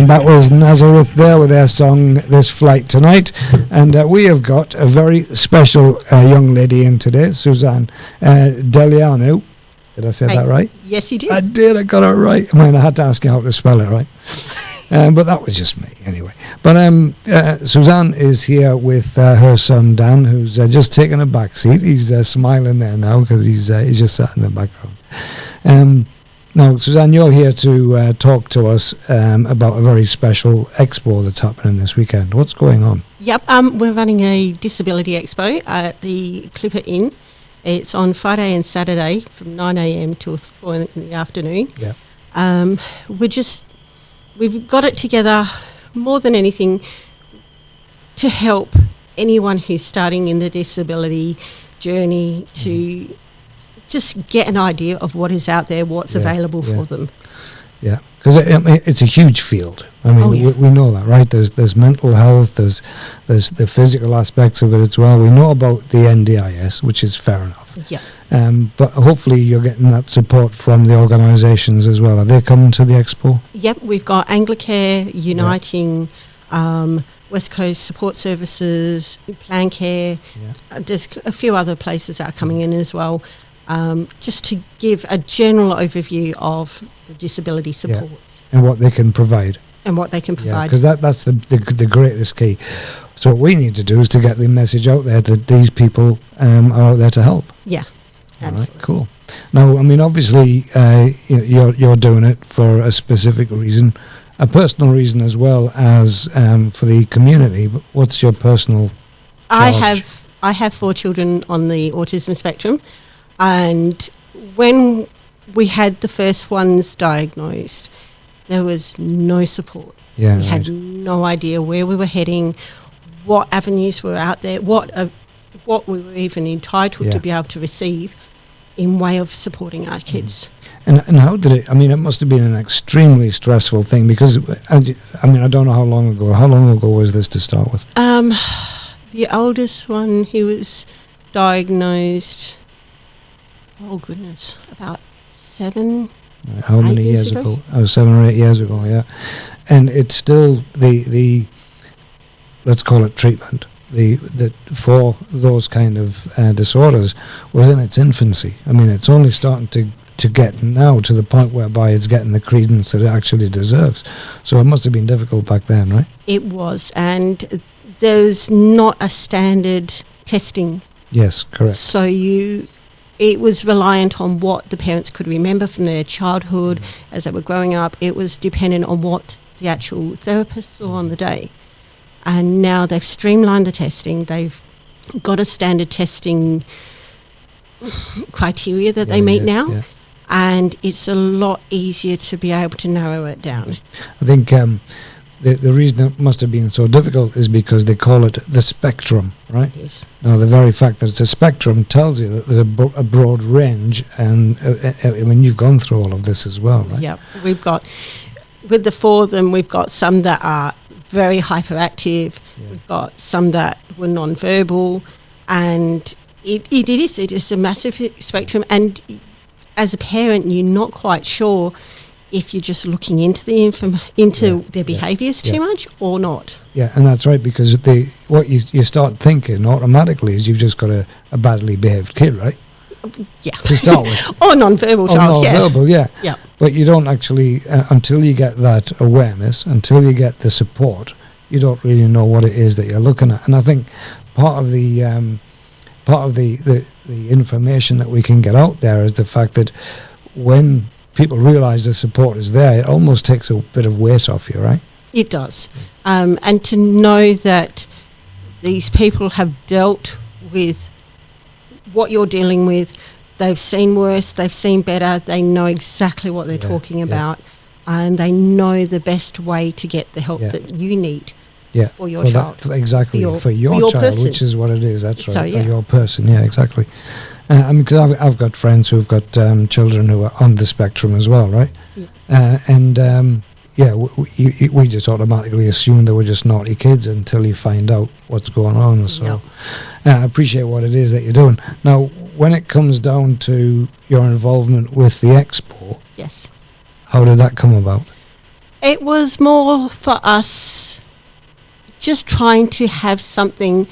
And that was Nazareth there with their song This Flight Tonight. And we have got a very special young lady in today, Suzanne Deliano. Did I say that right? Yes, you did. I did. I got it right. I mean, I had to ask you how to spell it, right? But that was just me, anyway. But Suzanne is here with her son, Dan, who's just taken a back seat. He's smiling there now because he's just sat in the background. Now, Suzanne, you're here to talk to us about a very special expo that's happening this weekend. What's going on? Yep, we're running a disability expo at the Clipper Inn. It's on Friday and Saturday from 9 a.m. till 4 in the afternoon. Yeah. We've got it together more than anything to help anyone who's starting in the disability journey to just get an idea of what is out there, what's available for them. Yeah, because it's a huge field. I mean, we know that, right? There's mental health, there's the physical aspects of it as well. We know about the NDIS, which is fair enough. Yeah. But hopefully you're getting that support from the organisations as well. Are they coming to the expo? Yep, we've got Anglicare, Uniting, West Coast Support Services, Plan Care. Yeah. There's a few other places that are coming in as well. Just to give a general overview of the disability supports. And what they can provide. Because that's the greatest key. So what we need to do is to get the message out there that these people are out there to help. Yeah, absolutely. Right, cool. Now, I mean, obviously, you're doing it for a specific reason, a personal reason as well as for the community. But what's your personal charge? I have 4 children on the autism spectrum. And when we had the first ones diagnosed, there was no support. Yeah, we had no idea where we were heading, what avenues were out there, what we were even entitled to be able to receive in way of supporting our kids. And how did it? I mean, it must have been an extremely stressful thing because I mean, I don't know how long ago. How long ago was this to start with? The oldest one, he was diagnosed. Oh goodness, about 7. How many years ago? Oh, 7 or 8 years ago, yeah. And it's still the let's call it treatment. The for those kind of disorders was in its infancy. I mean, it's only starting to get now to the point whereby it's getting the credence that it actually deserves. So it must have been difficult back then, right? It was, and there's not a standard testing. Yes, correct. So it was reliant on what the parents could remember from their childhood as they were growing up. It was dependent on what the actual therapist saw on the day. And now they've streamlined the testing. They've got a standard testing criteria that they meet now. Yeah. And it's a lot easier to be able to narrow it down. I think the reason it must have been so difficult is because they call it the spectrum, right? Yes. Now, the very fact that it's a spectrum tells you that there's a broad range, and I mean, you've gone through all of this as well, right? Yeah, we've got, with the 4 of them, we've got some that are very hyperactive, we've got some that were non-verbal, and it is a massive spectrum, and as a parent, you're not quite sure if you're just looking into their behaviours too much or not. Yeah, and that's right, because what you start thinking automatically is you've just got a badly behaved kid, right? Yeah. To start with. Or non-verbal child, non-verbal, yeah. But you don't actually, until you get that awareness, until you get the support, you don't really know what it is that you're looking at. And I think part of the information that we can get out there is the fact that when people realise the support is there, it almost takes a bit of weight off you, right? It does. And to know that these people have dealt with what you're dealing with, they've seen worse, they've seen better, they know exactly what they're talking about, and they know the best way to get the help that you need for your child. Exactly, for your child, person. Which is what it is, that's right, So, for your person, exactly. I mean, because I've got friends who've got children who are on the spectrum as well, right? Yeah. We just automatically assume they were just naughty kids until you find out what's going on. So I appreciate what it is that you're doing. Now, when it comes down to your involvement with the Expo, yes, how did that come about? It was more for us just trying to have something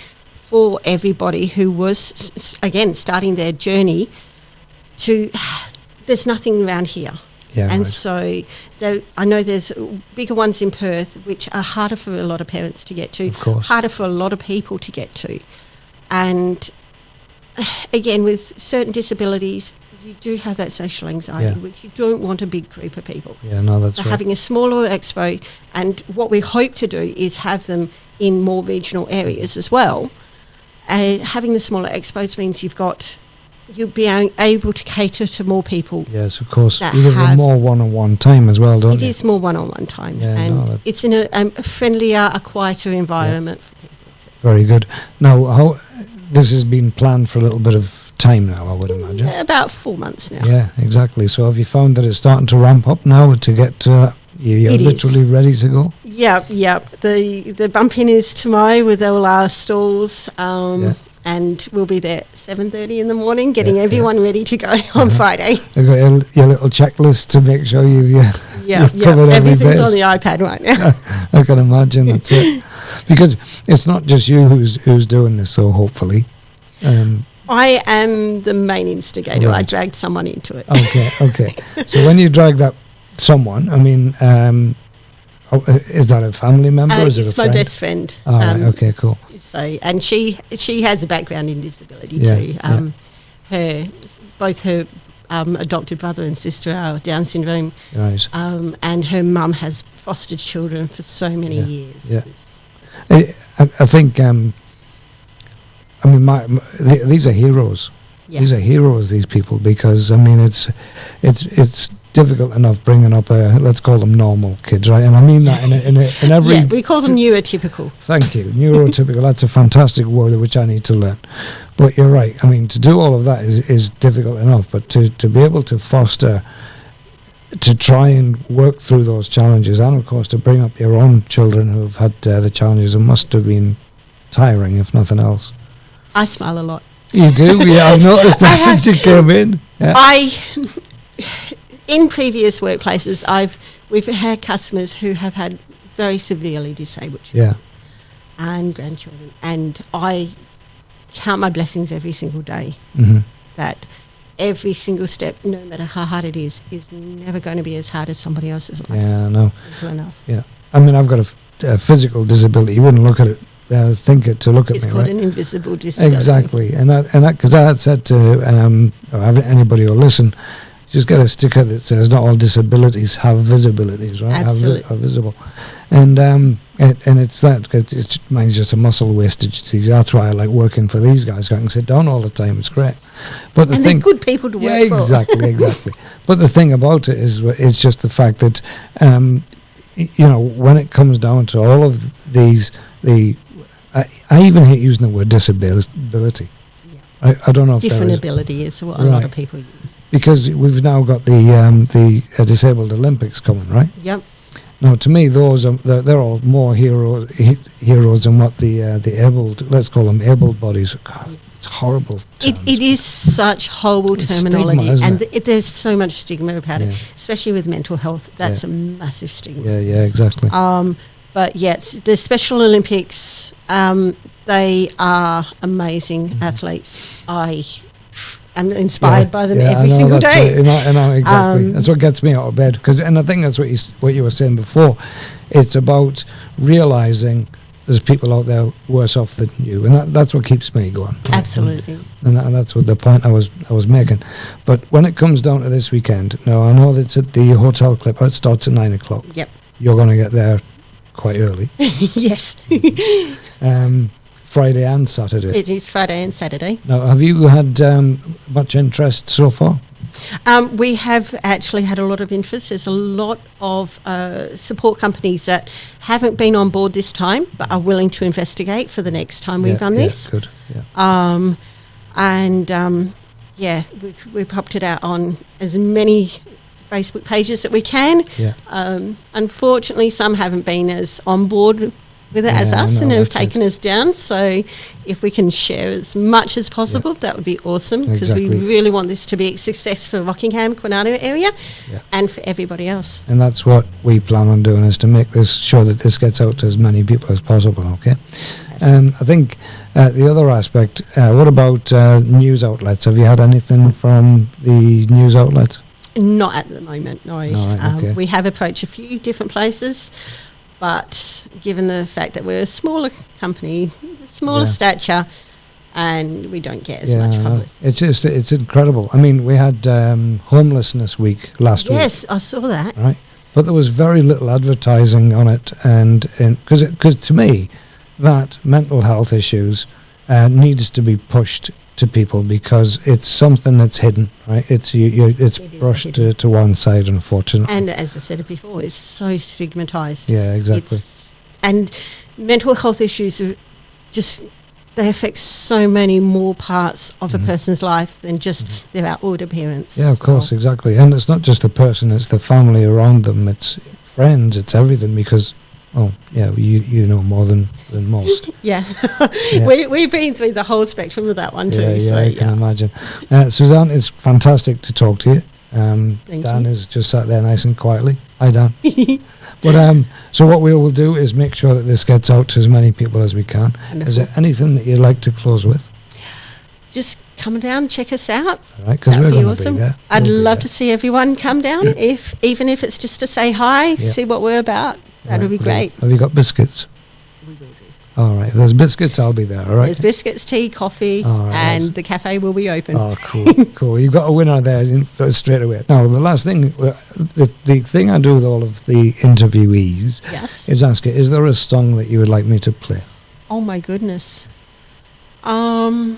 for everybody who was, again, starting their journey to, there's nothing around here. Yeah, and right. so I know there's bigger ones in Perth, which are harder for a lot of parents to get to, Of course. harder for a lot of people to get to. And again, with certain disabilities, you do have that social anxiety, which you don't want a big group of people. Yeah, no, that's So right. having a smaller expo, and what we hope to do is have them in more regional areas as well. Having the smaller expos means you'll be able to cater to more people. Yes, of course. that You give them have- more one-on-one time as well, don't It you? is more one-on-one time, Yeah, and no, it's in a friendlier, a quieter environment for people. Very good. Now, this has been planned for a little bit of time now, I would imagine. About 4 months now. Yeah, exactly. So have you found that it's starting to ramp up now to get to that? You're It is. literally ready to go? Yep. The bump in is tomorrow with all our stalls, and we'll be there at 7:30 in the morning, getting everyone ready to go on Friday. You've got your little checklist to make sure you've covered every Everything's base. on the iPad right now. I can imagine that's it. Because it's not just you who's doing this, so hopefully. I am the main instigator. Right. I dragged someone into it. Okay. So when you drag that someone, I mean, is that a family member? Is it a It's friend? my best friend. Oh, right, okay, cool. So, and she has a background in disability Yeah, too. Both her adopted brother and sister are Down syndrome, Right. and her mum has fostered children for so many years. Yeah. I think, I mean, these are heroes. Yeah. These are heroes, these people, because, I mean, it's difficult enough bringing up let's call them normal kids, right? And I mean that in every... Yeah, we call them neurotypical. Thank you. Neurotypical, that's a fantastic word which I need to learn. But you're right. I mean, to do all of that is difficult enough, but to be able to foster, to try and work through those challenges, and of course to bring up your own children who have had the challenges, it must have been tiring, if nothing else. I smile a lot. You do? Yeah, I've noticed that since you came in. Yeah. In previous workplaces, we've had customers who have had very severely disabled children and grandchildren, and I count my blessings every single day. Mm-hmm. That every single step, no matter how hard it is never going to be as hard as somebody else's life. Yeah, I know. Simple enough. Yeah. I mean, I've got a physical disability. You wouldn't look at it, think it to look at It's me, called right? an invisible disability. Exactly. And because I had said to anybody who'll listen, just get a sticker that says not all disabilities have visibilities, right? Absolutely. Are visible. And it's that, 'cause mine's just a muscle wastage disease. That's why I like working for these guys. I can sit down all the time. It's great. But the And thing, they're good people to work for. exactly. But the thing about it is, it's just the fact that, when it comes down to all of these, I even hate using the word disability. Yeah. I don't know if Different there is, ability is what a lot of Right. people use. because we've now got the disabled Olympics coming, right? Yep. Now, to me, those they're all more heroes than what the able, let's call them able bodies. God, it's horrible. It terms. is such horrible It's terminology, stigma, isn't and it? there's so much stigma about Yeah. it, especially with mental health. That's a massive stigma. Yeah, exactly. But yes, the Special Olympics, they are amazing athletes. I am inspired by them every single day. I know exactly. That's what gets me out of bed. And I think that's what you were saying before. It's about realising there's people out there worse off than you, and that's what keeps me going. Right? Absolutely. And that's what the point I was making. But when it comes down to this weekend, now I know that it's at the Hotel Clipper. It starts at 9:00. Yep. You're going to get there quite early. Yes. Friday and Saturday. It is Friday and Saturday. Now, have you had much interest so far? We have actually had a lot of interest. There's a lot of support companies that haven't been on board this time, but are willing to investigate for the next time we run this. Good. Yeah. We've popped it out on as many Facebook pages that we can. Yeah. Unfortunately, some haven't been as on board with it as Yeah, us no, and have that's taken us down. So if we can share as much as possible, that would be awesome, because Exactly. we really want this to be a success for Rockingham, Quinano area, Yeah. and for everybody else. And that's what we plan on doing, is to make this sure that this gets out to as many people as possible. Okay. Yes. I think the other aspect. What about news outlets? Have you had anything from the news outlets? Not at the moment, no. No, right, okay. We have approached a few different places, but given the fact that we're a smaller company, smaller stature, and we don't get as much publicity. It's incredible. I mean, we had homelessness week last week. Yes, I saw that. Right, but there was very little advertising on it, and because to me, that mental health issues needs to be pushed to people, because it's something that's hidden, right? It's it's It is brushed hidden. to one side, unfortunately. And as I said it before, it's so stigmatised. Yeah, exactly. And mental health issues are just, they affect so many more parts of a person's life than just their outward appearance. Yeah, of as course, well. exactly. And it's not just the person; it's the family around them. It's friends. It's everything. Because, oh yeah, you know more than most. Yeah, Yeah. we've been through the whole spectrum of that one too. Yeah, so I can imagine. Suzanne, it's fantastic to talk to you. Thank Dan you. is just sat there nice and quietly. Hi, Dan. But so what we will do is make sure that this gets out to as many people as we can. Wonderful. Is there anything that you'd like to close with? Just come down, check us out. All right, because That'd we're be going to awesome. be there. I'd We'll be love there. to see everyone come down, even if it's just to say hi, see what we're about. That would be Right, great. Have you got biscuits? We will do. All right. If there's biscuits, I'll be there. All right. There's biscuits, tea, coffee, All right, and that's- the cafe will be open. Oh, cool, cool. You've got a winner there straight away. Now, the last thing, the thing I do with all of the interviewees Yes. is ask it, is there a song that you would like me to play? Oh my goodness. I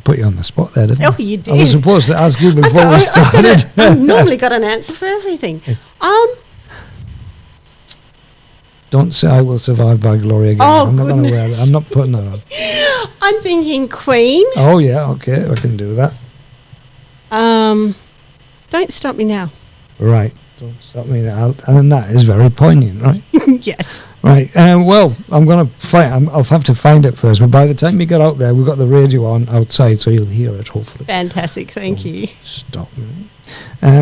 put you on the spot there, didn't I? Oh, you I was did. supposed to ask you before we I've started. normally got an answer for everything. Don't say I Will Survive by Gloria Gaynor. Oh, I'm not going to wear that. goodness. I'm not putting that on. I'm thinking Queen. Oh, yeah, okay, I can do that. Don't Stop Me Now. Right. Don't stop me now. And that is very poignant, right? Yes. Right. Well, I'm going to find. I'll have to find it first. But by the time you get out there, we've got the radio on outside, so you'll hear it. Hopefully. Fantastic. Thank you. Stop me.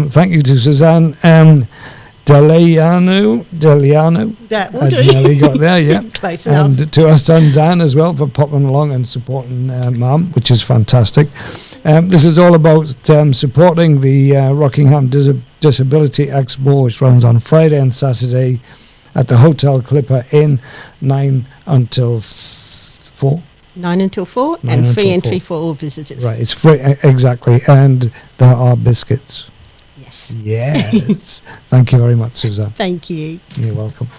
Thank you to Suzanne Deliano. That will I do. nearly got there. Yeah. Close enough. And to our son Dan as well for popping along and supporting Mum, which is fantastic. This is all about supporting the Rockingham Disability Expo, which runs on Friday and Saturday at the Hotel Clipper Inn, 9 until 4. 9 until 4, 9 and free until entry 4. for all visitors. Right, it's free, exactly. And there are biscuits. Yes. Yes. Thank you very much, Suzanne. Thank you. You're welcome.